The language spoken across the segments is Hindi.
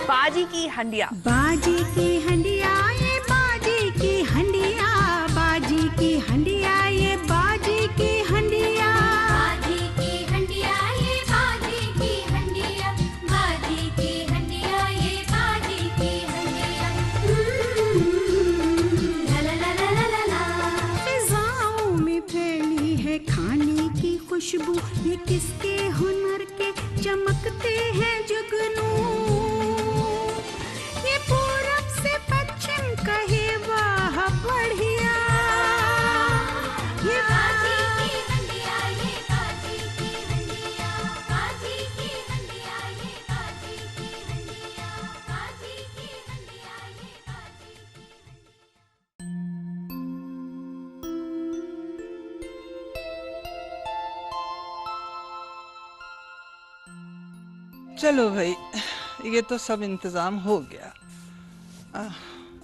बाजी की हंडिया। बाजी की हंडिया ये बाजी की हंडिया, बाजी की हंडिया ये बाजी की हंडिया, बाजी की हंडिया ये बाजी की हंडिया, बाजी की हंडिया ये बाजी की हंडिया। ला ला ला ला ला ला। फिजाओं में फैली है खाने की खुशबू, ये किसके हुनर के चमकते हैं जुगनू। ये पूरब से पश्चिम कहे वाह बढ़िया, ये बाजी की हंडिया ये बाजी की हंडिया, बाजी की हंडिया ये बाजी की हंडिया, बाजी की हंडिया ये बाजी की। चलो भाई, ये तो सब इंतजाम हो गया।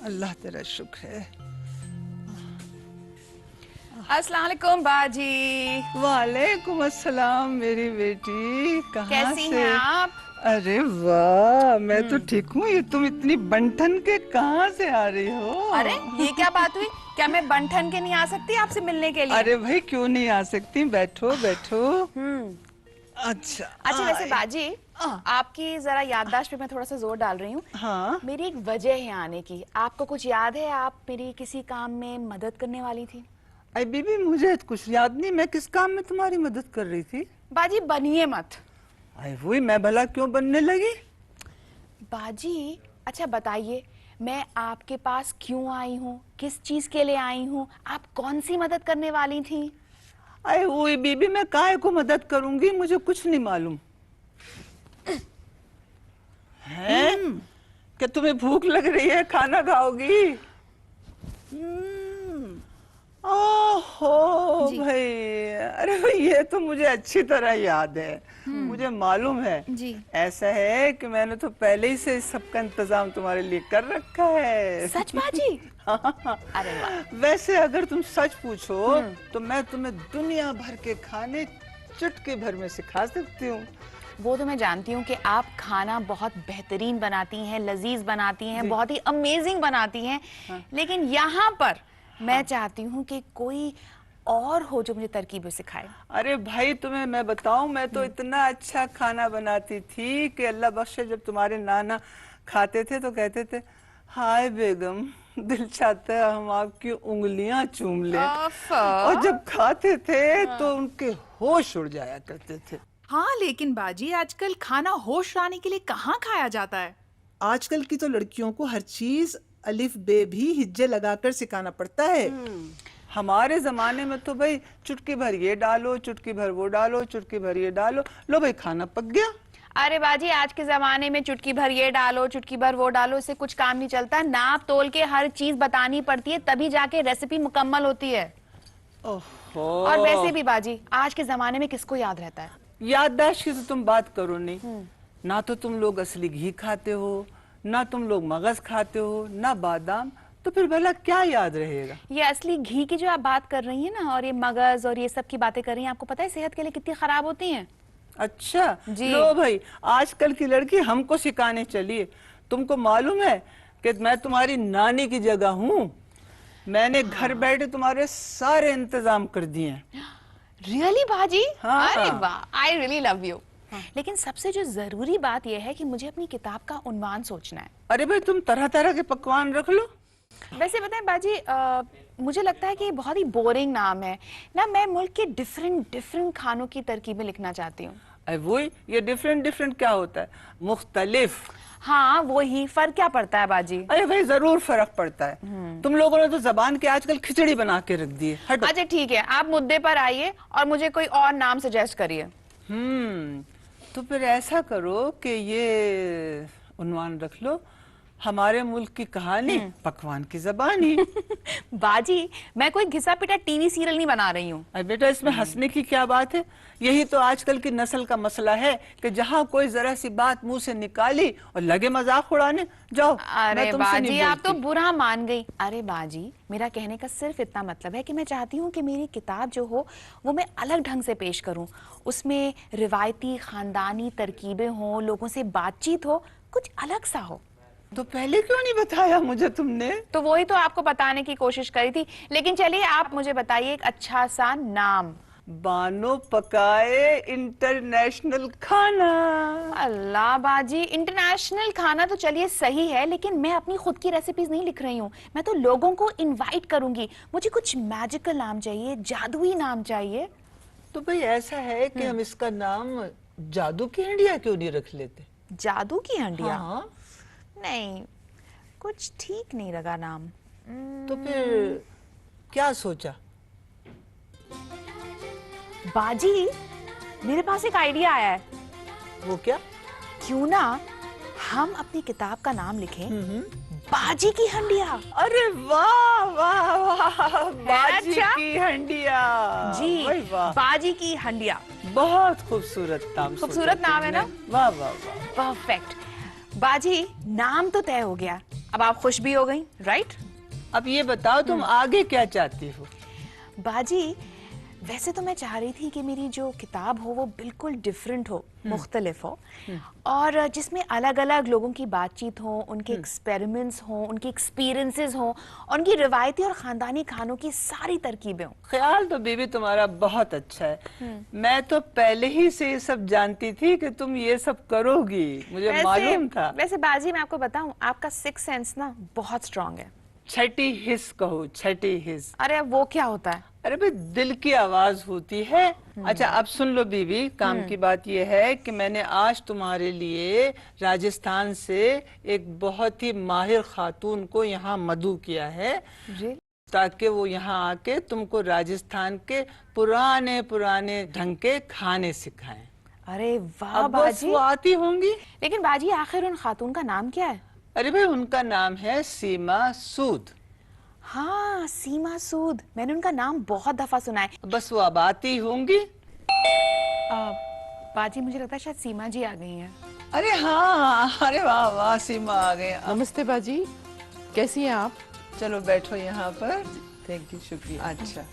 अल्लाह तेरा शुक्र है। अस्सलाम वालेकुम बाजी। वालेकुम अस्सलाम मेरी बेटी, कहाँ कैसी से? हैं आप? अरे वाह, मैं तो ठीक हूँ। ये तुम इतनी बनठन के कहाँ से आ रही हो? अरे ये क्या बात हुई? क्या मैं बंठन के नहीं आ सकती आपसे मिलने के लिए? अरे भाई क्यों नहीं आ सकती, बैठो बैठो। हम्म। अच्छा अच्छा वैसे आए। बाजी, आपकी जरा याददाश्त पे मैं थोड़ा सा जोर डाल रही हूँ। हाँ मेरी एक वजह है आने की। आपको कुछ याद है, आप मेरी किसी काम में मदद करने वाली थी? अरे बीबी, मुझे कुछ याद नहीं, मैं किस काम में तुम्हारी मदद कर रही थी? बाजी बनिए मत। अरे वही, मैं भला क्यों बनने लगी? बाजी अच्छा बताइए, मैं आपके पास क्यों आई हूँ, किस चीज के लिए आई हूँ, आप कौन सी मदद करने वाली थी? अरे वही बीबी, मैं काहे को मदद करूंगी, मुझे कुछ नहीं मालूम है। क्या तुम्हें भूख लग रही है, खाना खाओगी? ओहो भाई, अरे भाई ये तो मुझे अच्छी तरह याद है। मुझे मालूम है जी। ऐसा है कि मैंने तो पहले ही से इस सबका इंतजाम तुम्हारे लिए कर रखा है। सच बाजी? हाँ। अरे वाह। वैसे अगर तुम सच पूछो तो मैं तुम्हें दुनिया भर के खाने चुटकी भर में सिखा सकती हूँ। वो तो मैं जानती हूँ कि आप खाना बहुत बेहतरीन बनाती हैं, लजीज बनाती हैं, बहुत ही अमेजिंग बनाती हैं। लेकिन यहाँ पर मैं चाहती हूँ कि कोई और हो जो मुझे तरकीबें सिखाए। अरे भाई तुम्हें मैं बताऊं, मैं तो इतना अच्छा खाना बनाती थी कि अल्लाह बख्शे, जब तुम्हारे नाना खाते थे तो कहते थे, हाय बेगम, दिल चाहता है हम आपकी उंगलियां चूम लें। और जब खाते थे तो उनके होश उड़ जाया करते थे। हाँ लेकिन बाजी, आजकल खाना होश लाने के लिए कहाँ खाया जाता है? आजकल की तो लड़कियों को हर चीज अलिफ बे भी हिज्जे लगाकर सिखाना पड़ता है। हमारे जमाने में तो भाई चुटकी भर ये डालो, चुटकी भर वो डालो, चुटकी भर ये डालो, लो भाई खाना पक गया। अरे बाजी, आज के जमाने में चुटकी भर ये डालो, चुटकी भर वो डालो, इससे कुछ काम नहीं चलता। नाप तोल के हर चीज बतानी पड़ती है, तभी जाके रेसिपी मुकम्मल होती है। ओहो। और वैसे भी बाजी, आज के जमाने में किसको याद रहता है? याददाश्त की तो तुम बात करो नहीं। ना तो तुम लोग असली घी खाते हो, ना तुम लोग मगज खाते हो, ना बादाम, तो फिर भला क्या याद रहेगा? ये असली घी की जो आप बात कर रही हैं ना, और ये मगज और ये सब की बातें कर रही हैं, आपको पता है सेहत के लिए कितनी खराब होती हैं? अच्छा जी। लो भाई, आजकल की लड़की हमको सिखाने चलिए। तुमको मालूम है कि मैं तुम्हारी नानी की जगह हूँ। मैंने घर बैठे तुम्हारे सारे इंतजाम कर दिए हैं। रियली बाजी? हाँ। अरे वाह, आई रियली लव यू। लेकिन सबसे जो जरूरी बात यह है कि मुझे अपनी किताब का उन्वान सोचना है। अरे भाई तुम तरह तरह के पकवान रख लो। वैसे बताएं बाजी, मुझे लगता है कि ये बहुत ही बोरिंग नाम है ना। मैं मुल्क के डिफरेंट खानों की तरकीबें लिखना चाहती हूँ। अरे वही, ये डिफरेंट क्या होता है? मुख्तलिफ। हाँ वही, फर्क क्या पड़ता है बाजी? अरे भाई जरूर फर्क पड़ता है। तुम लोगों ने तो जबान के आजकल खिचड़ी बना के रख दी है। हटो। अच्छा ठीक है, आप मुद्दे पर आइए और मुझे कोई और नाम सजेस्ट करिए। तो फिर ऐसा करो कि ये उन्वान रख लो, हमारे मुल्क की कहानी, पकवान की जबानी। बाजी, मैं कोई घिसा पिटा टीवी सीरियल नहीं बना रही हूँ। अरे बेटा, इसमें हंसने की क्या बात है? यही तो आजकल की नस्ल का मसला है कि जहाँ कोई जरा सी बात मुंह से निकाली और लगे मजाक उड़ाने। जाओ, अरे मैं तुमसे बाजी, नहीं आप तो बोलती। बुरा मान गई। अरे बाजी, मेरा कहने का सिर्फ इतना मतलब है कि मैं चाहती हूँ कि मेरी किताब जो हो वो मैं अलग ढंग से पेश करूँ। उसमें रिवायती खानदानी तरकीबें हों, लोगों से बातचीत हो, कुछ अलग सा हो। तो पहले क्यों नहीं बताया मुझे तुमने? तो वही तो आपको बताने की कोशिश करी थी। लेकिन चलिए, आप मुझे बताइए एक अच्छा सा नाम। बानो पकाए इंटरनेशनल खाना। अल्लाह बाजी, इंटरनेशनल खाना तो चलिए सही है, लेकिन मैं अपनी खुद की रेसिपीज नहीं लिख रही हूँ। मैं तो लोगों को इनवाइट करूंगी। मुझे कुछ मैजिकल नाम चाहिए, जादुई नाम चाहिए। तो भाई ऐसा है कि हम इसका नाम जादू की हंडिया क्यों नहीं रख लेते? जादू की हंडिया? हाँ, नहीं, कुछ ठीक नहीं लगा नाम। तो फिर क्या सोचा? बाजी, मेरे पास एक आइडिया आया है। वो क्या? क्यों ना हम अपनी किताब का नाम लिखें बाजी की हंडिया। अरे वाह वाह वाह, बाजी अच्छा? की हंडिया। जी, भाई वाह, बाजी की हंडिया। बहुत खूबसूरत नाम सोचा खूबसूरत नाम है ना? तुमने। वाह वाह वाह। परफेक्ट। बाजी, नाम तो तय हो गया, अब आप खुश भी हो गई, राइट? अब ये बताओ, तुम आगे क्या चाहती हो? बाजी, वैसे तो मैं चाह रही थी कि मेरी जो किताब हो वो बिल्कुल डिफरेंट हो, मुख्तलिफ हो, और जिसमें अलग अलग लोगों की बातचीत हो, उनके एक्सपेरिमेंट्स हो, उनके एक्सपीरियंसेस हो, और उनकी रिवायती और खानदानी खानों की सारी तरकीबें हो। ख्याल तो बीबी तुम्हारा बहुत अच्छा है। मैं तो पहले ही से ये सब जानती थी कि तुम ये सब करोगी, मुझे मालूम था। वैसे बाजी, मैं आपको बताऊं, आपका सिक्स सेंस ना बहुत स्ट्रांग है। छठी हिस्स कहो, छठी हिस्स। अरे वो क्या होता है? अरे भाई, दिल की आवाज होती है। अच्छा, अब सुन लो बीबी, काम की बात यह है कि मैंने आज तुम्हारे लिए राजस्थान से एक बहुत ही माहिर खातून को यहाँ मदऊ किया है, ताकि वो यहाँ आके तुमको राजस्थान के पुराने पुराने ढंग के खाने सिखाएं। अरे वाह अब बस बाजी। वो आती होंगी। लेकिन बाजी, आखिर उन खातून का नाम क्या है? अरे भाई, उनका नाम है सीमा सूद। हाँ, सीमा सूद, मैंने उनका नाम बहुत दफा सुना है। बस वो अब आती होंगी। बाजी, मुझे लगता है शायद सीमा जी आ गई हैं। अरे हाँ, अरे वाह वाह, सीमा आ गए। नमस्ते बाजी, कैसी हैं आप? चलो बैठो यहाँ पर। थैंक यू, शुक्रिया। अच्छा,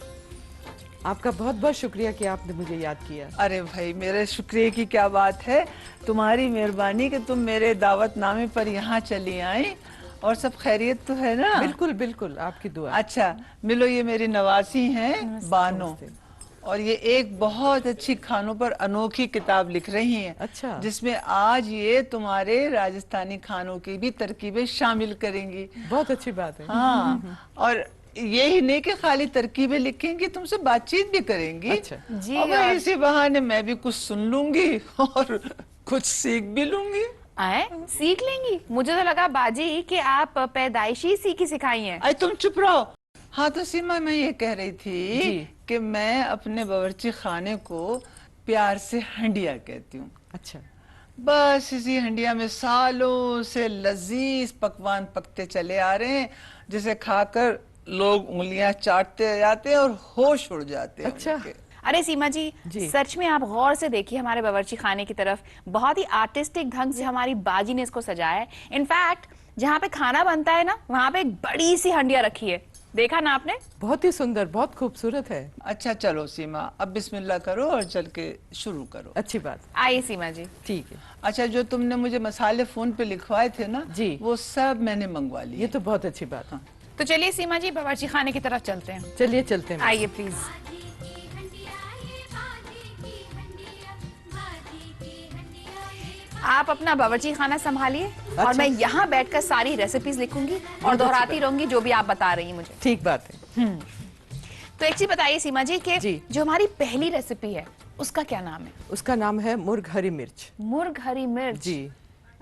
आपका बहुत बहुत शुक्रिया कि आपने मुझे याद किया। अरे भाई, मेरे शुक्रिया की क्या बात है, तुम्हारी मेहरबानी कि तुम मेरे दावतनामे पर यहाँ चली आई। और सब खैरियत तो है ना? बिल्कुल बिल्कुल, आपकी दुआ। अच्छा, मिलो, ये मेरी नवासी हैं बानो, और ये एक बहुत अच्छी खानों पर अनोखी किताब लिख रही हैं। अच्छा। जिसमें आज ये तुम्हारे राजस्थानी खानों की भी तरकीबें शामिल करेंगी। बहुत अच्छी बात है। हाँ, और ये ही नहीं कि खाली तरकीबें लिखेंगी, तुमसे बातचीत भी करेंगी। अच्छा। जी, और भाई, इसी बहाने मैं भी कुछ सुन लूंगी और कुछ सीख भी लूंगी। आए, सीख लेंगी? मुझे तो लगा बाजी कि आप पैदाइशी सीखी सिखाई हैं। अरे तुम चुप रहो। हाँ तो सीमा, मैं ये कह रही थी जी। कि मैं अपने बावर्ची खाने को प्यार से हंडिया कहती हूँ। अच्छा। बस इसी हंडिया में सालों से लजीज पकवान पकते चले आ रहे हैं, जिसे खाकर लोग उंगलियां चाटते जाते हैं और होश उड़ जाते हैं अच्छा। उनके। अरे सीमा जी, जी। सच में आप गौर से देखिए हमारे बावर्ची खाने की तरफ। बहुत ही आर्टिस्टिक ढंग से हमारी बाजी ने इसको सजाया है। इनफैक्ट जहाँ पे खाना बनता है ना, वहाँ पे एक बड़ी सी हंडिया रखी है। देखा ना आपने? बहुत ही सुंदर, बहुत खूबसूरत है। अच्छा चलो सीमा, अब बिस्मिल्लाह करो और चल के शुरू करो। अच्छी बात। आइए सीमा जी। ठीक है, अच्छा, जो तुमने मुझे मसाले फोन पे लिखवाए थे ना, जी। वो सब मैंने मंगवा लिए। ये तो बहुत अच्छी बात है। तो चलिए सीमा जी, बावर्ची खाने की तरफ चलते हैं। चलिए चलते हैं। आइए प्लीज। बाजी की हंडिया ये बाजी की हंडिया, बाजी की हंडिया ये आप अपना बावर्ची खाना संभालिए और मैं यहाँ बैठकर सारी रेसिपीज लिखूंगी और दोहराती रहूंगी जो भी आप बता रही हैं मुझे। ठीक बात है। तो एक चीज बताइए सीमा जी कि जी। जो हमारी पहली रेसिपी है उसका क्या नाम है? उसका नाम है मुर्ग हरी मिर्च। मुर्ग हरी मिर्च। जी।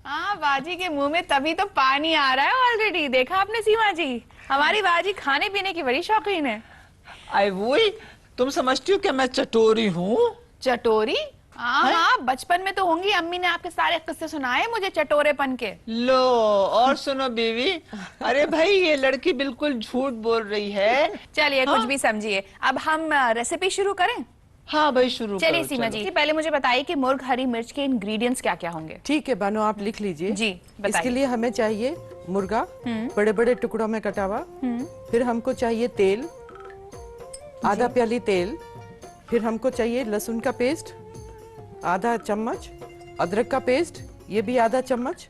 हाँ, बाजी के मुंह में तभी तो पानी आ रहा है ऑलरेडी। देखा आपने सीमा जी, हमारी बाजी खाने पीने की बड़ी शौकीन है। आई वही, तुम समझती हो कि मैं चटोरी हूँ? चटोरी? हाँ, बचपन में तो होंगी। अम्मी ने आपके सारे किस्से सुनाए मुझे चटोरेपन के। लो और सुनो बीवी, अरे भाई ये लड़की बिल्कुल झूठ बोल रही है। चलिए कुछ भी समझिए। अब हम रेसिपी शुरू करें। हाँ भाई शुरू चलिए करो, सीमा चलो। जी, पहले मुझे बताइए कि मुर्ग हरी मिर्च के इंग्रेडिएंट्स क्या क्या होंगे। ठीक है बानो, आप लिख लीजिए। जी, बताइए। इसके लिए हमें चाहिए मुर्गा बड़े बड़े टुकड़ों में कटा हुआ, फिर हमको चाहिए तेल, आधा प्याली तेल, फिर हमको चाहिए लहसुन का पेस्ट आधा चम्मच, अदरक का पेस्ट ये भी आधा चम्मच,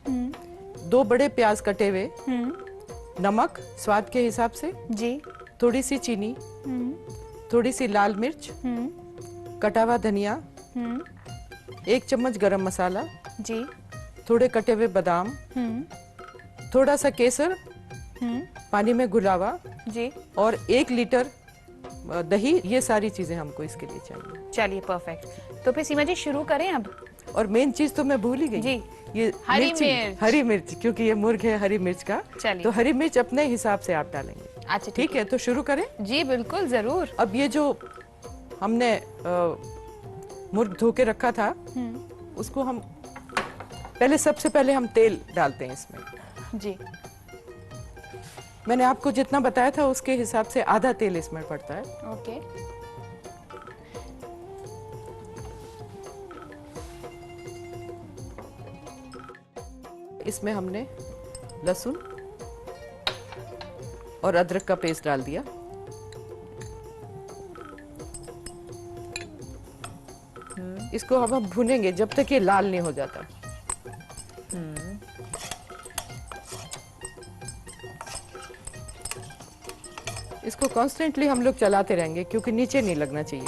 2 बड़े प्याज कटे हुए, नमक स्वाद के हिसाब से जी, थोड़ी सी चीनी, थोड़ी सी लाल मिर्च, कटा हुआ धनिया, 1 चम्मच गरम मसाला, जी, थोड़े कटे हुए बादाम, थोड़ा सा केसर पानी में घुला हुआ जी। और 1 लीटर दही। ये सारी चीजें हमको इसके लिए चाहिए। चलिए परफेक्ट। तो फिर सीमा जी शुरू करें अब। और मेन चीज तो मैं भूल ही गई जी। ये हरी मिर्ची, मिर्च। हरी मिर्च, क्योंकि ये मुर्ग है हरी मिर्च का। चलिए। तो हरी मिर्च अपने हिसाब से आप डालेंगे। अच्छा ठीक है, तो शुरू करें। जी बिल्कुल जरूर। अब ये जो हमने मुर्ग धो के रखा था उसको हम सबसे पहले हम तेल डालते हैं इसमें। जी, मैंने आपको जितना बताया था उसके हिसाब से आधा तेल इसमें पड़ता है। ओके। इसमें हमने लहसुन और अदरक का पेस्ट डाल दिया। इसको अब हम भूनेंगे जब तक ये लाल नहीं हो जाता। इसको कॉन्स्टेंटली हम लोग चलाते रहेंगे क्योंकि नीचे नहीं लगना चाहिए।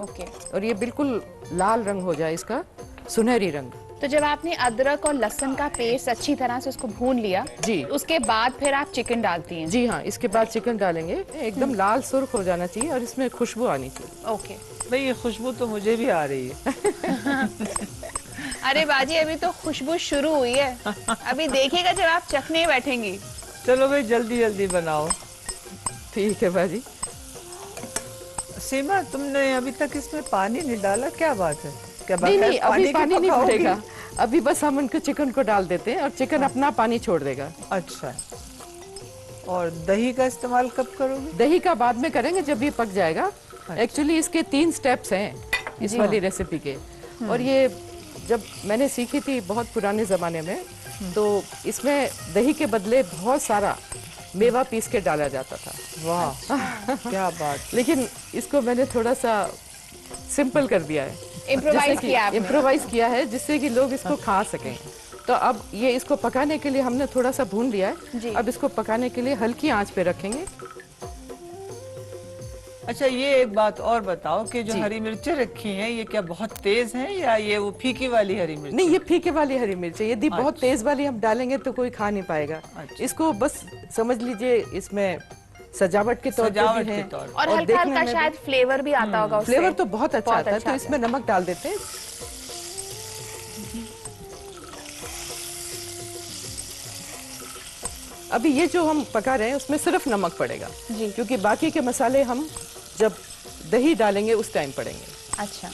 ओके। और ये बिल्कुल लाल रंग हो जाए, इसका सुनहरी रंग। तो जब आपने अदरक और लहसुन का पेस्ट अच्छी तरह से उसको भून लिया जी। उसके बाद फिर आप चिकन डालती हैं। जी हाँ, इसके बाद चिकन डालेंगे। एकदम लाल सुर्ख हो जाना चाहिए और इसमें खुशबू आनी चाहिए। ओके। भाई ये खुशबू तो मुझे भी आ रही है। अरे बाजी अभी तो खुशबू शुरू हुई है, अभी देखिएगा जब आप चखने बैठेंगी। चलो भाई जल्दी जल्दी बनाओ। ठीक है बाजी। सीमा तुमने अभी तक इसमें पानी नहीं डाला, क्या बात है? क्या नहीं बगैर नहीं, अभी के पानी नहीं पकाओगी? पड़ेगा। अभी बस हम उनको चिकन को डाल देते हैं और चिकन अपना पानी छोड़ देगा। अच्छा, और दही का इस्तेमाल कब करोगे? दही का बाद में करेंगे जब ये पक जाएगा। एक्चुअली इसके 3 स्टेप्स हैं इस वाली रेसिपी के। और ये जब मैंने सीखी थी बहुत पुराने जमाने में, तो इसमें दही के बदले बहुत सारा मेवा पीस के डाला जाता था। वाह क्या बात। लेकिन इसको मैंने थोड़ा सा सिंपल कर दिया है, इम्प्रोवाइज किया आपने। इम्प्रोवाइज किया है जिससे कि लोग इसको खा सकें। तो अब ये इसको पकाने के लिए हमने थोड़ा सा भून लिया है। अब इसको पकाने के लिए हल्की आंच पे रखेंगे। अच्छा ये एक बात और बताओ कि जो जी। हरी मिर्चें रखी हैं ये क्या बहुत तेज हैं या ये वो फीकी वाली हरी मिर्च? नहीं, ये फीके वाली हरी मिर्च है। यदि बहुत तेज वाली हम डालेंगे तो कोई खा नहीं पाएगा। अच्छा। इसको बस समझ लीजिए इसमें सजावट के तौर सजावट पे भी के है। तौर पे। और हल्का देखने हल्का में शायद फ्लेवर भी आता होगा उससे। फ्लेवर तो बहुत अच्छा आता है। अच्छा तो इसमें नमक डाल देते हैं। अभी ये जो हम पका रहे हैं उसमें सिर्फ नमक पड़ेगा जी। क्योंकि बाकी के मसाले हम जब दही डालेंगे उस टाइम पड़ेंगे। अच्छा।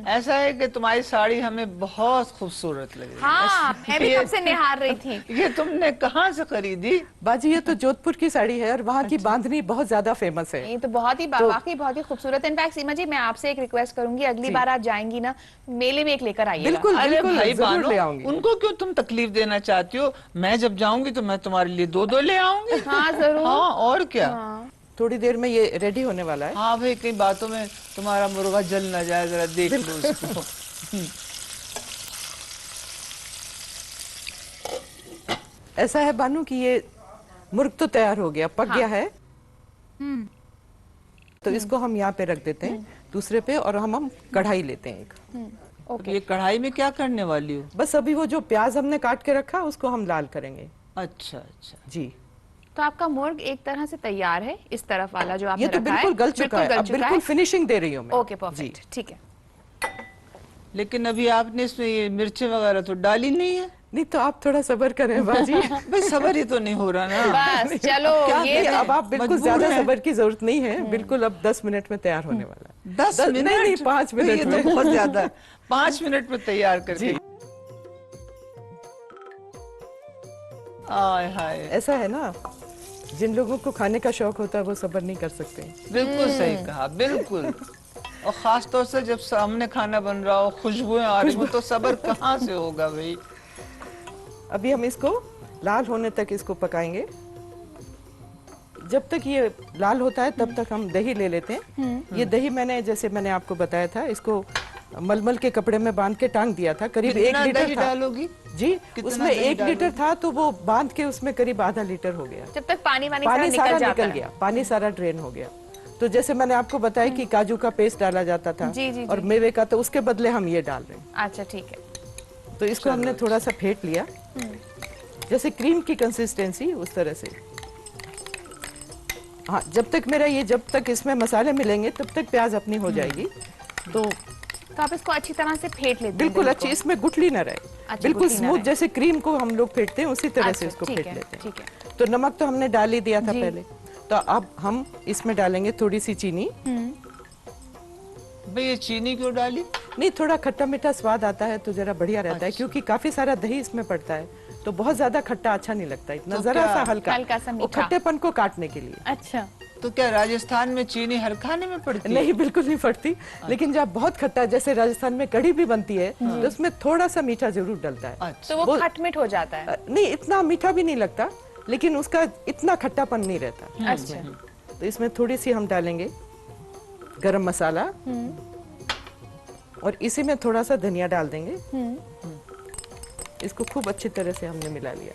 ऐसा है कि तुम्हारी साड़ी हमें बहुत खूबसूरत लग रही है। हाँ, मैं भी ये- कब से निहार रही थी। ये तुमने कहाँ से खरीदी? बाजी ये तो जोधपुर की साड़ी है और वहाँ की बांधनी बहुत ज्यादा फेमस है। ये तो बहुत ही वाकई बहुत ही खूबसूरत है। इनफैक्ट सीमा जी मैं आपसे एक रिक्वेस्ट करूंगी, अगली बार आप जाएंगी ना मेले में एक लेकर आइएगा। बिल्कुल अरे बिल्कुल, भाई जरूर बानो, ले आऊंगी। उनको क्यों तुम तकलीफ देना चाहती हो? मैं जब जाऊंगी तो मैं तुम्हारे लिए 2-2 ले आऊंगी। हाँ जरूर। हाँ और क्या। थोड़ी देर में ये रेडी होने वाला है। हाँ भाई कई बातों में तुम्हारा मुर्गा जल ना जाए, जरा देख लो उसको। ऐसा है बानू कि ये मुर्ग तो तैयार हो गया, पक गया है। तो इसको हम यहाँ पे रख देते हैं दूसरे पे और हम कढ़ाई लेते हैं एक। ये कढ़ाई में क्या करने वाली हो? बस अभी वो जो प्याज हमने काट के रखा उसको हम लाल करेंगे। अच्छा अच्छा। जी, तो आपका मुर्ग एक तरह से तैयार है, इस तरफ वाला जो आपने ये तो रखा है बिल्कुल गल चुका है। अब बिल्कुल फिनिशिंग दे रही हूँ मैं। ओके परफेक्ट, ठीक है। लेकिन अभी आपने इसमें ये मिर्चें वगैरह तो डाली नहीं है। नहीं तो आप थोड़ा सब्र करें बाजी। भाई सबर ही तो नहीं हो रहा ना। बस चलो ये नहीं, अब आप बिल्कुल मजबूर ज्यादा हैं। सब्र की जरूरत नहीं है, बिल्कुल अब 10 मिनट में तैयार होने वाला है। 10 मिनट? नहीं 5 ये मिनट तो में। बहुत ज्यादा है। 5 मिनट में तैयार करके। जी। आय हाय, ऐसा है ना, जिन लोगों को खाने का शौक होता है वो सब्र नहीं कर सकते। बिल्कुल सही कहा, बिल्कुल। और खास तौर से जब सामने खाना बन रहा हो, खुशबुएं आ रही हो, तो सब्र कहाँ से होगा भाई। अभी हम इसको लाल होने तक इसको पकाएंगे। जब तक ये लाल होता है तब तक हम दही ले लेते हैं। ये दही जैसे मैंने आपको बताया था, इसको मलमल के कपड़े में बांध के टांग दिया था। करीब 1 कितना लीटर दही था। डालोगी? जी, कितना उसमें दही 1 लीटर था तो वो बांध के उसमें करीब आधा लीटर हो गया। जब तक पानी पानी सारा सारा निकल जाता निकल है। गया, पानी सारा ड्रेन हो गया। तो जैसे मैंने आपको बताया कि काजू का पेस्ट डाला जाता था जी, जी, और जी। मेवे का, तो उसके बदले हम ये डाल रहे हैं। अच्छा ठीक है। तो इसको हमने थोड़ा सा फेंट लिया, जैसे क्रीम की कंसिस्टेंसी उस तरह से। हाँ, जब तक इसमें मसाले मिलेंगे तब तक प्याज अपनी हो जाएगी। तो आप इसको अच्छी तरह से फेंट लेते हैं बिल्कुल दही अच्छी, को। इसमें गुठली न रहे, अच्छा, बिल्कुल गुठली ना स्मूथ, रहे। जैसे क्रीम को हम लोग फेंटते हैं उसी तरह से अच्छा, इसको ठीक फेंट है, लेते हैं। ठीक है। तो नमक तो हमने डाल ही दिया था जी। पहले। तो अब हम इसमें डालेंगे थोड़ी सी चीनी। भाई ये चीनी क्यों डाली? नहीं, थोड़ा खट्टा मीठा स्वाद आता है तो जरा बढ़िया रहता है, क्योंकि काफी सारा दही इसमें पड़ता है, तो बहुत ज्यादा खट्टा अच्छा नहीं लगता, इतना तो जरा क्या? सा हल्का हल्का सा वो मीठा। खट्टेपन को काटने के लिए। अच्छा तो क्या राजस्थान में चीनी हर खाने में पड़ती है? नहीं, बिल्कुल नहीं पड़ती, लेकिन जब बहुत खट्टा, जैसे राजस्थान में कढ़ी भी बनती है तो उसमें थोड़ा सा मीठा जरूर डलता है। अच्छा, तो वो खटमिठ हो जाता है। नहीं, इतना मीठा भी नहीं लगता, लेकिन उसका इतना खट्टापन नहीं रहता। अच्छा तो इसमें थोड़ी सी हम डालेंगे गरम मसाला, और इसी में थोड़ा सा धनिया डाल देंगे। इसको खूब अच्छी तरह से हमने मिला लिया।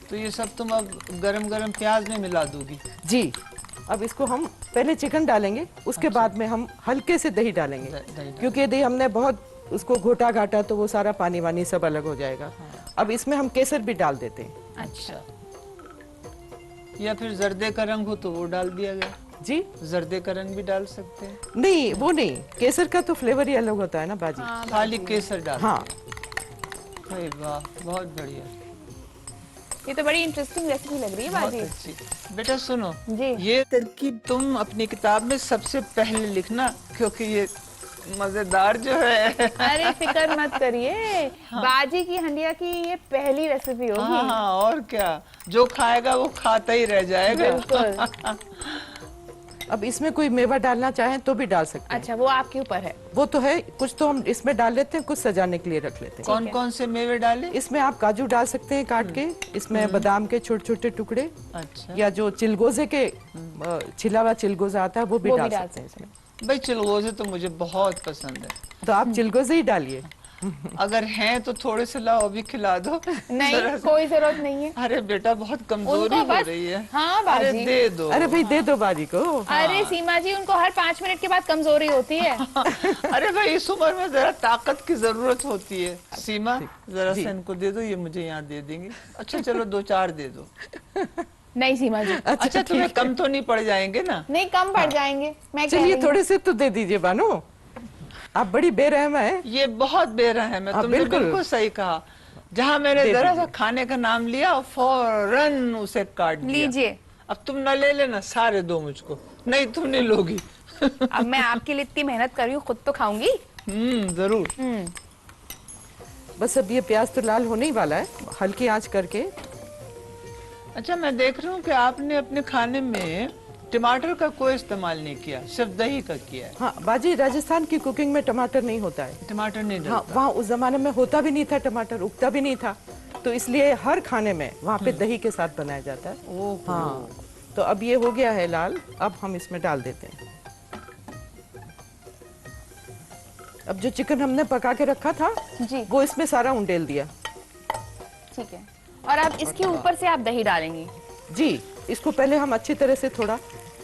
तो ये सब तुम अब गरम गरम प्याज में मिला दोगी? जी, अब इसको हम पहले चिकन डालेंगे, उसके बाद में हम हल्के से दही डालेंगे, दही डालेंगे। क्योंकि यदि हमने बहुत उसको घोटा घाटा तो वो सारा पानी वानी सब अलग हो जाएगा। अब इसमें हम केसर भी डाल देते हैं। अच्छा या फिर जर्दे का रंग हो तो वो डाल दिया गया? जी, जर्दे का रंग भी डाल सकते हैं? नहीं वो नहीं, केसर का तो फ्लेवर ही अलग होता है ना बाजी। खाली केसर डाल? हाँ, अरे वाह, बहुत बढ़िया, ये तो बड़ी इंटरेस्टिंग रेसिपी लग रही है बहुत बाजी। अच्छी। बेटा सुनो, जी। ये तरकीब तुम अपनी किताब में सबसे पहले लिखना, क्योंकि ये मजेदार जो है। अरे फिक्र मत करिए, बाजी की हंडिया की ये पहली रेसिपी होगी। हाँ, और क्या, जो खाएगा वो खाता ही रह जाएगा। बिल्कुल। अब इसमें कोई मेवा डालना चाहें तो भी डाल सकते हैं। अच्छा वो आपके ऊपर है। वो तो है, कुछ तो हम इसमें डाल लेते हैं, कुछ सजाने के लिए रख लेते हैं। कौन कौन से मेवे डाले? इसमें आप काजू डाल सकते हैं काट के, इसमें बादाम के छोटे छोटे टुकड़े, अच्छा, या जो चिलगोजे के छिला हुआ चिलगोजा आता है वो भी वो डाल भी डाल सकते हैं इसमें। भाई चिलगोजे तो मुझे बहुत पसंद है। तो आप चिलगोजे ही डालिए। अगर हैं तो थोड़े से लाओ, अभी खिला दो। नहीं जरा सा। कोई जरूरत नहीं है। अरे बेटा बहुत कमजोरी उनको हो बस- रही है। हाँ, अरे बाजी। दे दो। अरे भाई दे दो बाजी को। अरे सीमा जी, उनको हर 5 मिनट के बाद कमजोरी होती है। अरे भाई इस उम्र में जरा ताकत की जरूरत होती है। सीमा जरा जी। सा इनको दे दो, ये मुझे यहाँ दे देंगे। अच्छा चलो 2-4 दे दो। नहीं सीमा जी, अच्छा तुम्हें कम तो नहीं पड़ जाएंगे ना? नहीं कम पड़ जाएंगे, मैं कह चलिए रही हूँ। थोड़े से तो दे दीजिए बानो, आप बड़ी बेरहम है। ये बहुत बेरहम है, हाँ, तुमने बिल्कुल। बिल्कुल सही कहा। जहाँ मैंने दे जरा सा दीजिए। खाने का नाम लिया फौरन उसे काट दिया। लीजिए। अब तुम न ले लेना, सारे दो मुझको। नहीं तुम नहीं लोगी। अब मैं आपके लिए इतनी मेहनत कर रही हूँ, खुद तो खाऊंगी। जरूर। बस अब ये प्याज तो लाल होने ही वाला है, हल्की आंच करके। अच्छा मैं देख रही हूँ कि आपने अपने खाने में टमाटर का कोई इस्तेमाल नहीं किया, सिर्फ दही का किया है। हाँ बाजी, राजस्थान की कुकिंग में टमाटर नहीं होता है। टमाटर नहीं हाँ, डलता। वहाँ उस जमाने में होता भी नहीं था, टमाटर उगता भी नहीं था, तो इसलिए हर खाने में वहाँ पे दही के साथ बनाया जाता है। ओहो। हाँ, तो अब ये हो गया है लाल, अब हम इसमें डाल देते हैं। अब जो चिकन हमने पका के रखा था जी। वो इसमें सारा उंडेल दिया। ठीक है, और अब इसके ऊपर से आप दही डालेंगी, जी, इसको पहले हम अच्छी तरह से थोड़ा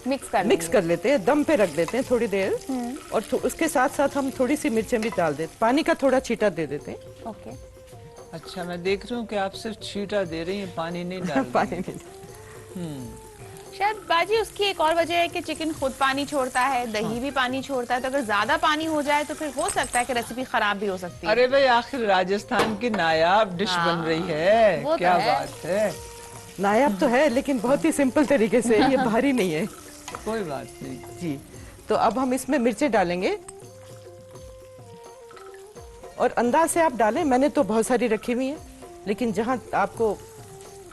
मिक्स कर लेते हैं, दम पे रख देते हैं थोड़ी देर, और उसके साथ साथ हम थोड़ी सी मिर्चें भी डाल देते, पानी का थोड़ा छींटा दे देते हैं। ओके। अच्छा मैं देख रही हूँ कि आप सिर्फ छींटा दे रही हैं, पानी नहीं डाल रही। पानी नहीं। शायद बाजी उसकी एक और वजह है कि चिकन खुद पानी छोड़ता है, दही भी पानी छोड़ता है, तो अगर ज्यादा पानी हो जाए तो फिर हो सकता है कि रेसिपी खराब भी हो सकती है। अरे भाई आखिर राजस्थान की नायाब डिश बन रही है, वो तो क्या है। बात है। नायाब तो है लेकिन बहुत ही सिंपल तरीके से, ये भारी नहीं है। कोई बात नहीं। जी, तो अब हम इसमें मिर्चें डालेंगे और अंदाज से आप डालें। मैंने तो बहुत सारी रखी हुई है, लेकिन जहाँ आपको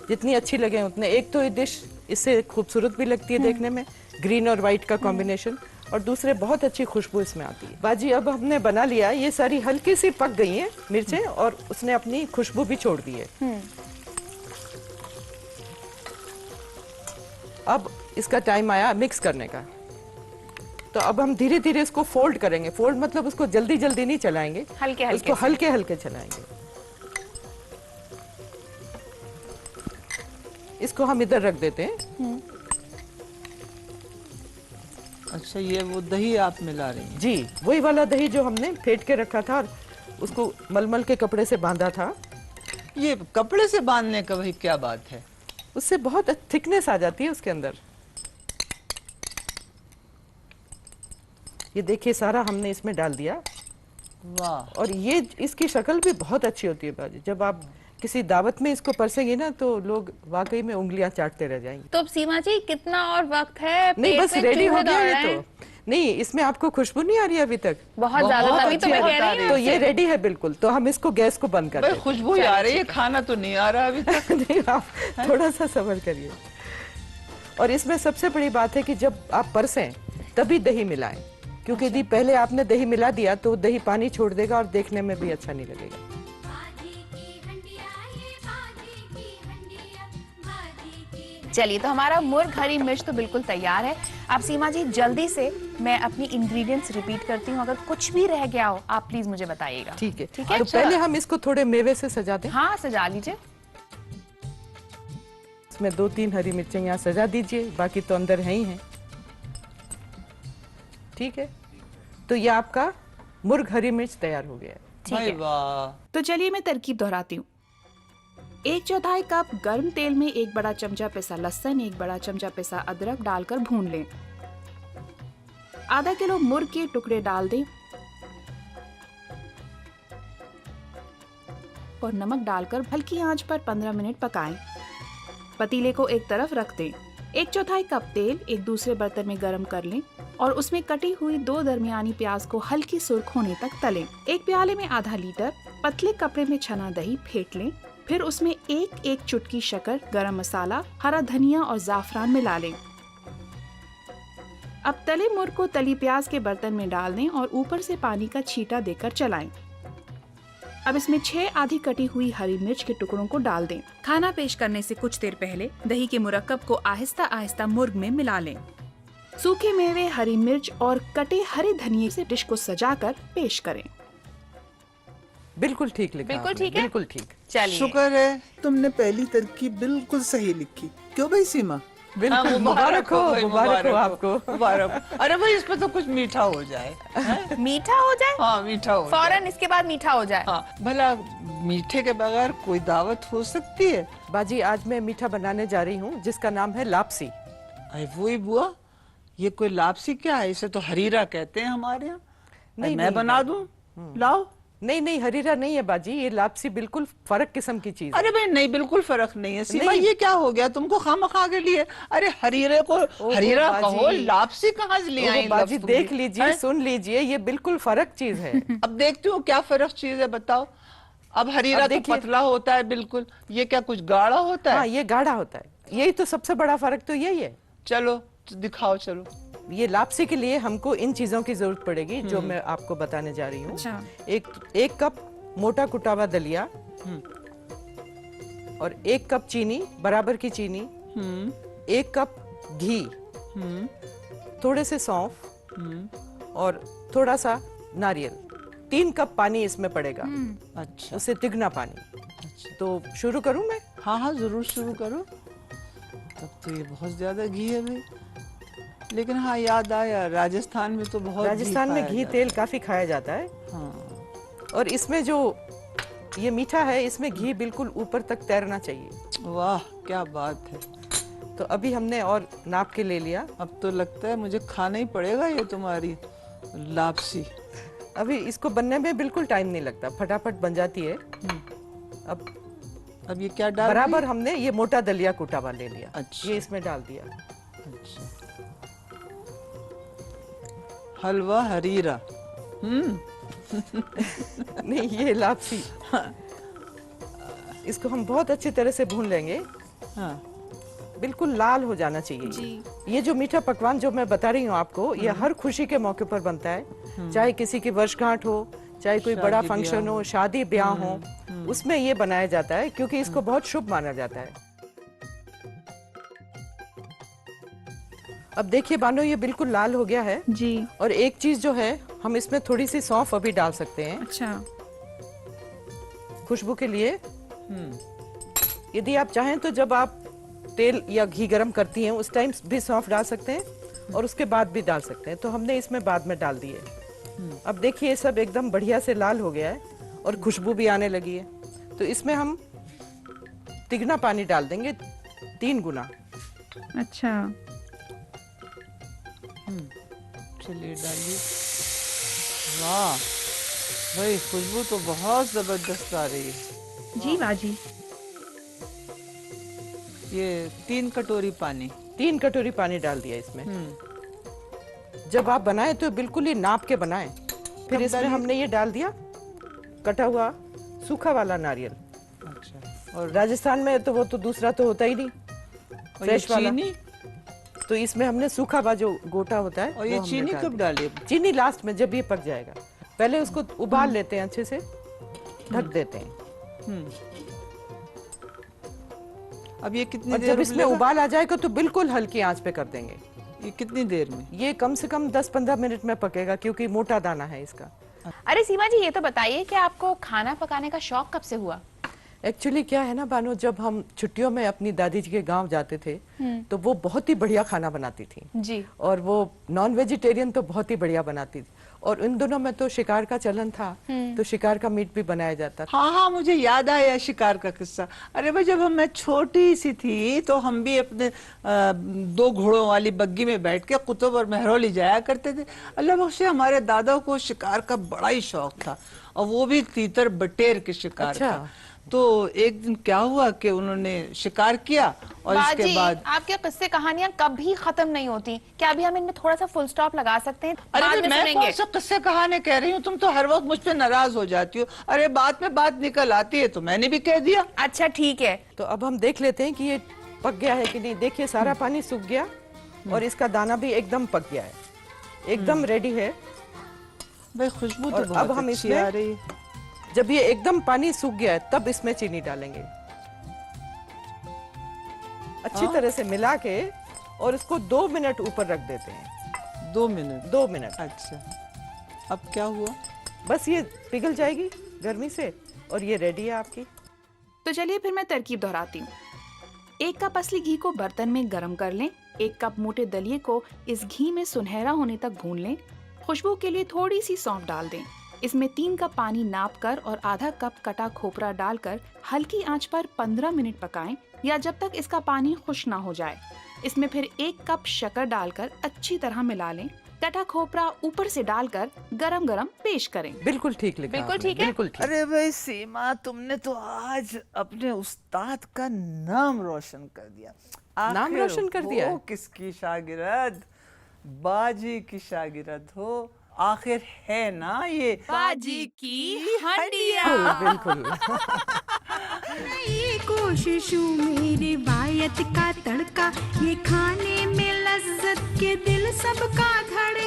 जितनी अच्छी लगे उतने। एक तो ये डिश इससे खूबसूरत भी लगती है देखने में, ग्रीन और वाइट का कॉम्बिनेशन, और दूसरे बहुत अच्छी खुशबू इसमें आती है। बाजी अब हमने बना लिया, ये सारी हल्की सी पक गई हैं मिर्चें और उसने अपनी खुशबू भी छोड़ दी है। अब इसका टाइम आया मिक्स करने का, तो अब हम धीरे धीरे इसको फोल्ड करेंगे। फोल्ड मतलब उसको जल्दी जल्दी नहीं चलाएंगे, हल्के-हल्के उसको से। हल्के हल्के चलाएंगे। इसको हम इधर रख देते हैं। अच्छा, ये वो दही आप मिला रही हैं? जी, वही वाला दही जो हमने फेंट के रखा था और उसको मलमल के कपड़े से बांधा था। ये कपड़े से बांधने का भाई क्या बात है? उससे बहुत थिकनेस आ जाती है उसके अंदर। ये देखिए सारा हमने इसमें डाल दिया, वाह। और ये इसकी शक्ल भी बहुत अच्छी होती है बाजी। जब आप किसी दावत में इसको परसेंगे ना तो लोग वाकई में उंगलियां चाटते रह जाएंगे। तो अब सीमा जी कितना और वक्त है? नहीं, पेट बस में रेडी हो चूहे गया दौड़ ये रहे हैं। तो। नहीं, इसमें आपको खुशबू नहीं आ रही है अभी तक? बहुत ज्यादा, बहुत तभी तो मैं अच्छी कह रही हूँ तो ये रेडी है बिल्कुल। तो हम इसको गैस को बंद कर भाई देते हैं। खुशबू ही आ रही है, खाना तो नहीं आ रहा अभी तक। नहीं, आप थोड़ा सा सब्र करिए। और इसमें सबसे बड़ी बात है कि जब आप परसें तभी दही मिलाएं, क्योंकि यदि पहले आपने दही मिला दिया तो दही पानी छोड़ देगा और देखने में भी अच्छा नहीं लगेगा। बाजी की हंडिया ये बाजी की हंडिया बाजी की चलिए, तो हमारा मुर्ग हरी मिर्च तो बिल्कुल तैयार है। अब सीमा जी जल्दी से मैं अपनी इंग्रेडिएंट्स रिपीट करती हूँ, अगर कुछ भी रह गया हो आप प्लीज मुझे बताइएगा। ठीक है, ठीक है? तो पहले हम इसको थोड़े मेवे से सजा दें। हाँ, सजा लीजिए। इसमें 2-3 हरी मिर्चें यहाँ सजा दीजिए, बाकी तो अंदर है ही हैं। ठीक है, तो ये आपका मुर्ग हरी मिर्च तैयार हो गया है। भाई वाह। तो चलिए मैं तरकीब दोहराती हूँ। 1/4 कप गर्म तेल में 1 बड़ा चमचा पिसा लहसुन, 1 बड़ा चमचा पिसा अदरक डालकर भून लें। आधा किलो मुर्ग के टुकड़े डाल दें और नमक डालकर हल्की आंच पर 15 मिनट पकाएं। पतीले को एक तरफ रख दें। 1/4 कप तेल एक दूसरे बर्तन में गरम कर लें और उसमें कटी हुई 2 दरमियानी प्याज को हल्की सुर्ख होने तक तलें। एक प्याले में आधा लीटर पतले कपड़े में छना दही फेंट लें। फिर उसमें एक चुटकी शक्कर, गरम मसाला, हरा धनिया और जाफरान मिला लें। अब तले मुर्ग को तली प्याज के बर्तन में डाल दें और ऊपर से पानी का छींटा देकर चलाएं। अब इसमें 6 आधी कटी हुई हरी मिर्च के टुकड़ों को डाल दें। खाना पेश करने से कुछ देर पहले दही के मुरक्कब को आहिस्ता आहिस्ता मुर्ग में मिला लें। सूखे मेवे, हरी मिर्च और कटे हरे धनिये से डिश को सजाकर पेश करें। बिल्कुल ठीक लिखा बिल्कुल आपने, ठीक है? बिल्कुल ठीक। चलिए, शुक्र है। तुमने पहली तरकीब बिल्कुल सही लिखी। क्यों भाई सीमा? हाँ, बिल्कुल मुबारक हो, भाई, मुबारक हो आपको। मुबारक। अरे भाई इसमें तो कुछ मीठा हो जाए। मीठा हो जाए, हाँ मीठा हो जाए। फौरन इसके बाद मीठा हो जाए। हाँ, भला मीठे के बगैर कोई दावत हो सकती है? बाजी, आज मैं मीठा बनाने जा रही हूँ जिसका नाम है लापसी। अरे वही बुआ, ये कोई लापसी क्या है? इसे तो हरीरा कहते हैं हमारे यहाँ। नहीं, मैं नहीं, बना दूं? लाओ। नहीं नहीं, हरीरा नहीं है बाजी, ये लापसी बिल्कुल फर्क किस्म की चीज है। अरे भाई नहीं, बिल्कुल फर्क नहीं है सीमा। नहीं। ये क्या हो गया तुमको खामखा के लिए? अरे हरीरे को हरीरा बाजी। कहो, लापसी कहाँ से ले ओहो, आई? बाजी लफ्ज़ देख तुम? लीजिए, हैं? सुन लीजिए, ये बिल्कुल फर्क चीज है। अब देखती हूँ क्या फर्क चीज है, बताओ। अब हरीरा अब तो देखिए। पतला होता है बिल्कुल, ये क्या कुछ गाढ़ा होता हाँ, है? ये गाढ़ा होता है। यही तो सबसे बड़ा फर्क तो यही है। चलो दिखाओ, चलो। ये लापसी के लिए हमको इन चीजों की जरूरत पड़ेगी जो मैं आपको बताने जा रही हूँ। अच्छा। एक कप मोटा कुटा हुआ दलिया और 1 कप चीनी, बराबर की चीनी, 1 कप घी, थोड़े से सौंफ और थोड़ा सा नारियल। 3 कप पानी इसमें पड़ेगा, अच्छा उससे तिगना पानी। तो शुरू करूं मैं? हाँ हाँ जरूर शुरू करो। तब तो ये बहुत ज्यादा घी है भाई। लेकिन हाँ याद आया, राजस्थान में तो बहुत राजस्थान में खाया घी जाता तेल काफी खाया जाता है। है। हाँ। और इसमें जो ये मीठा है, इसमें घी बिल्कुल ऊपर तक तैरना चाहिए। वाह क्या बात है। तो अभी हमने और नाप के ले लिया। अब तो लगता है मुझे खाना ही पड़ेगा ये तुम्हारी लापसी। अभी इसको बनने में बिल्कुल टाइम नहीं लगता, फटाफट बन जाती है। अब ये क्या डाल बराबर हमने ये मोटा दलिया कूटा हुआ ले लिया। अच्छा। ये इसमें डाल दिया। अच्छा। हलवा हरीरा। नहीं, ये लापसी। इसको हम बहुत अच्छी तरह से भून लेंगे। हाँ। बिल्कुल लाल हो जाना चाहिए। जी। ये जो मीठा पकवान जो मैं बता रही हूँ आपको, ये हर खुशी के मौके पर बनता है। चाहे किसी की वर्षगांठ हो, चाहे कोई बड़ा शादी फंक्शन ब्याह हो, शादी ब्याह हो, उसमें ये बनाया जाता है क्योंकि इसको बहुत शुभ माना जाता है। अब देखिए बानो, ये बिल्कुल लाल हो गया है। जी। और एक चीज जो है, हम इसमें थोड़ी सी सौंफ अभी डाल सकते हैं अच्छा। खुशबू के लिए। यदि आप चाहें तो जब आप तेल या घी गरम करती हैं उस टाइम भी सौंफ डाल सकते हैं और उसके बाद भी डाल सकते हैं। तो हमने इसमें बाद में डाल दिए। अब देखिए ये सब एकदम बढ़िया से लाल हो गया है और खुशबू भी आने लगी है। तो इसमें हम तिगना पानी डाल देंगे, 3 गुना। अच्छा। चलिए डालिए। वाह भाई, खुशबू तो बहुत जबरदस्त आ रही है। जी बाजी। ये 3 कटोरी पानी। 3 कटोरी पानी डाल दिया इसमें। जब आप बनाएं तो बिल्कुल ही नाप के बनाएं। फिर इसमें हमने ये डाल दिया कटा हुआ सूखा वाला नारियल। अच्छा। और राजस्थान में तो वो तो दूसरा तो होता ही नहीं, और ये फ्रेश वाला। चीनी? तो इसमें हमने सूखा हुआ जो गोटा होता है और वो ये हमने चीनी डाल कब दिया। डालिए? चीनी लास्ट में, जब ये पक जाएगा। पहले उसको उबाल लेते हैं अच्छे से, ढक देते हैं। अब ये कितनी और देर जब इसमें उबलेगा? उबाल आ जाएगा तो बिल्कुल हल्की आंच पे कर देंगे। ये कितनी देर में? ये कम से कम 10-15 मिनट में पकेगा क्योंकि मोटा दाना है इसका। अरे सीमा जी, ये तो बताइए कि आपको खाना पकाने का शौक कब से हुआ? एक्चुअली क्या है ना बानो, जब हम छुट्टियों में अपनी दादी जी के गांव जाते थे तो वो बहुत ही बढ़िया खाना बनाती थी। जी। और वो नॉन वेजिटेरियन तो बहुत ही बढ़िया बनाती थी। और इन दोनों में तो शिकार का चलन था, तो शिकार का मीट भी बनाया जाता था। हाँ हाँ, मुझे याद आया शिकार का किस्सा। अरे भाई, जब मैं छोटी सी थी तो हम भी अपने 2 घोड़ों वाली बग्गी में बैठ के कुतुब और महरौली जाया करते थे। अल्लाह बख्शे, हमारे दादा को शिकार का बड़ा ही शौक था, और वो भी तीतर बटेर के शिकार अच्छा। का। तो एक दिन क्या हुआ कि उन्होंने शिकार किया और इसके बाजी, बाद आपके किस्से कहानियां कभी खत्म नहीं होती। क्या अभी हम इनमें थोड़ा सा फुल स्टॉप लगा सकते हैं? अरे बाद भाई, में मैं सुनेंगे। कौन सा किस्से कहानी कह रही हूँ? तुम तो हर वक्त मुझ पे नाराज हो जाती हो। अरे बात में बात निकल आती है, तो मैंने भी कह दिया। अच्छा ठीक है। तो अब हम देख लेते हैं कि ये पक गया है कि नहीं। देखिए सारा पानी सूख गया और इसका दाना भी एकदम पक गया है, एकदम रेडी है। भाई खुशबू तो और बहुत अब हम अच्छी इसमें आ रही है। जब ये एकदम पानी सूख गया है तब इसमें चीनी डालेंगे, अच्छी तरह से मिला के, और इसको 2 मिनट ऊपर रख देते हैं। 2 मिनट? 2 मिनट। अच्छा, अब क्या हुआ? बस ये पिघल जाएगी गर्मी से और ये रेडी है आपकी। तो चलिए फिर मैं तरकीब दोहराती हूँ। 1 कप असली घी को बर्तन में गरम कर लें। 1 कप मोटे दलिये को इस घी में सुनहरा होने तक भून लें। खुशबू के लिए थोड़ी सी सौंफ डाल दें। इसमें 3 कप पानी नाप कर और आधा कप कटा खोपरा डालकर हल्की आंच पर 15 मिनट पकाएं, या जब तक इसका पानी खुश्क ना हो जाए। इसमें फिर 1 कप शक्कर डालकर अच्छी तरह मिला लें। कटा खोपरा ऊपर से डालकर गरम गरम पेश करें। बिल्कुल ठीक लिखा बिल्कुल आपने, ठीक है। बिल्कुल ठीक। अरे भाई सीमा, तुमने तो आज अपने उस्ताद का नाम रोशन कर दिया। नाम आखिर रोशन कर दिया वो है? किसकी शागिर्द? बाजी की शागिर्द हो आखिर, है ना ये बाजी की हंडिया। बिल्कुल। ये कोशिशों में रिवायत का तड़का, ये खाने में लज्जत के दिल सबका धड़का।